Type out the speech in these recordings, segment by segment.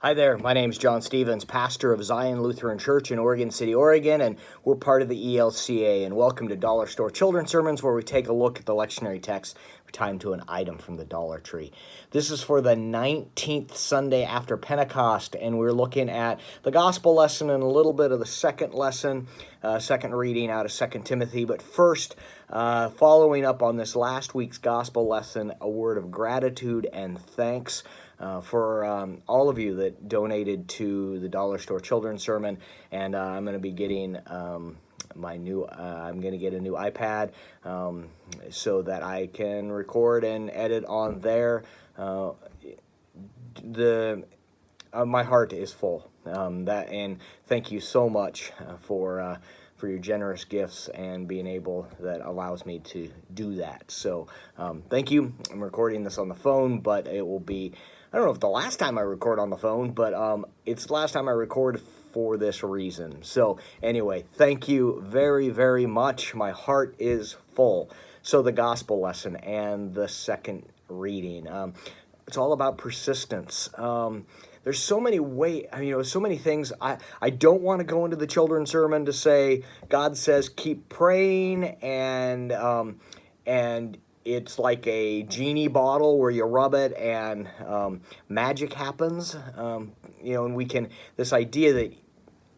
Hi there, my name is John Stevens, pastor of Zion Lutheran Church in Oregon City, Oregon, and we're part of the ELCA, and welcome to Dollar Store Children's Sermons, where we take a look at the lectionary text, time to an item from the Dollar Tree. This is for the 19th Sunday after Pentecost, and we're looking at the gospel lesson and a little bit of the second lesson, second reading out of 2 Timothy, but first, following up on this last week's gospel lesson, a word of gratitude and thanks for all of you that donated to the Dollar Store Children's Sermon, and I'm going to be getting I'm going to get a new iPad so that I can record and edit on there. My heart is full. And thank you so much for your generous gifts and being able, that allows me to do that. So thank you. I'm recording this on the phone, but it will be, I don't know if the last time I record on the phone, but it's the last time I record for this reason. So anyway, thank you very, very much. My heart is full. So the gospel lesson and the second reading, it's all about persistence. There's so many ways, so many things. I don't want to go into the children's sermon to say, God says, keep praying, and it's like a genie bottle where you rub it and magic happens. And we can, this idea that,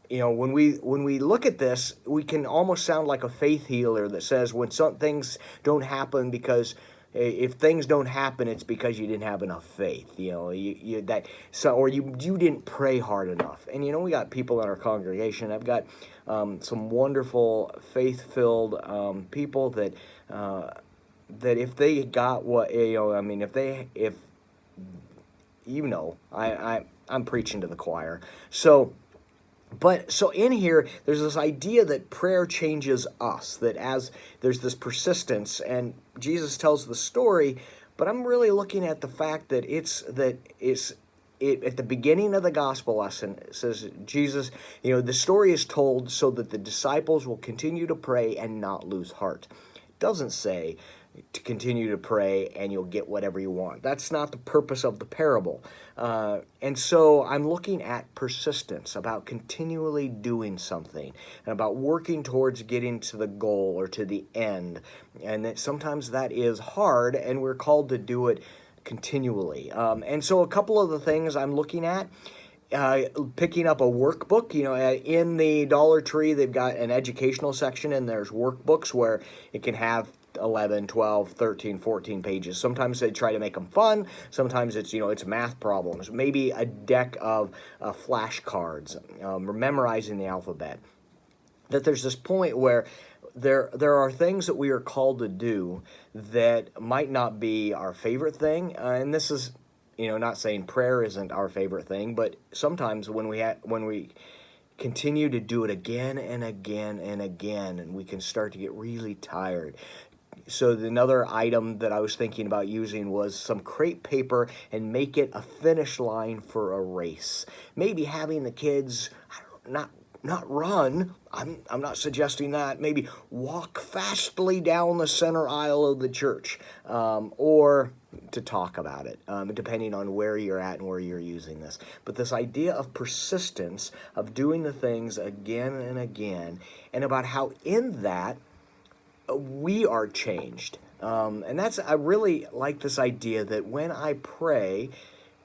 when we look at this, we can almost sound like a faith healer that says when some things don't happen because if things don't happen, it's because you didn't have enough faith. Or you didn't pray hard enough. And we got people in our congregation. I've got some wonderful faith-filled people that if they got what I'm preaching to the choir. So in here, there's this idea that prayer changes us, that as there's this persistence, and Jesus tells the story, but I'm really looking at the fact that at the beginning of the gospel lesson, it says Jesus, the story is told so that the disciples will continue to pray and not lose heart. It doesn't say to continue to pray and you'll get whatever you want. That's not the purpose of the parable. And so I'm looking at persistence, about continually doing something, and about working towards getting to the goal or to the end. And that sometimes that is hard, and we're called to do it continually. And so a couple of the things I'm looking at, picking up a workbook. In the Dollar Tree, they've got an educational section, and there's workbooks where it can have 11, 12, 13, 14 pages. Sometimes they try to make them fun. Sometimes it's math problems. Maybe a deck of flashcards, memorizing the alphabet. That there's this point where there are things that we are called to do that might not be our favorite thing. And this is, not saying prayer isn't our favorite thing, but sometimes when we continue to do it again and again and again, and we can start to get really tired. So another item that I was thinking about using was some crepe paper and make it a finish line for a race. Maybe having the kids not run. I'm not suggesting that. Maybe walk fastly down the center aisle of the church, or to talk about it, depending on where you're at and where you're using this. But this idea of persistence, of doing the things again and again, and about how in that we are changed. And I really like this idea that when I pray,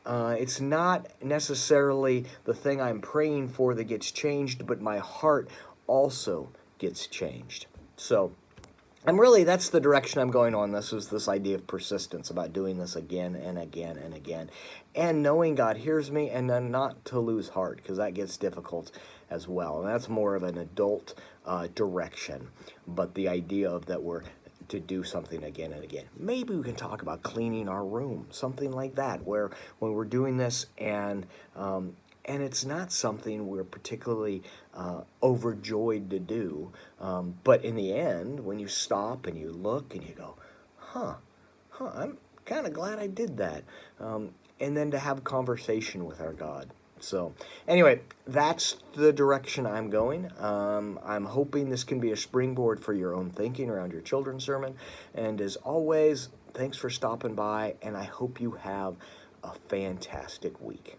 it's not necessarily the thing I'm praying for that gets changed, but my heart also gets changed. So, that's the direction I'm going on. This idea of persistence, about doing this again and again and again, and knowing God hears me, and then not to lose heart, because that gets difficult as well. And that's more of an adult direction, but the idea of that we're to do something again and again. Maybe we can talk about cleaning our room, something like that, where when we're doing this and it's not something we're particularly overjoyed to do, but in the end, when you stop and you look and you go, I'm kind of glad I did that, and then to have a conversation with our God. So anyway, that's the direction I'm going. I'm hoping this can be a springboard for your own thinking around your children's sermon. And as always, thanks for stopping by, and I hope you have a fantastic week.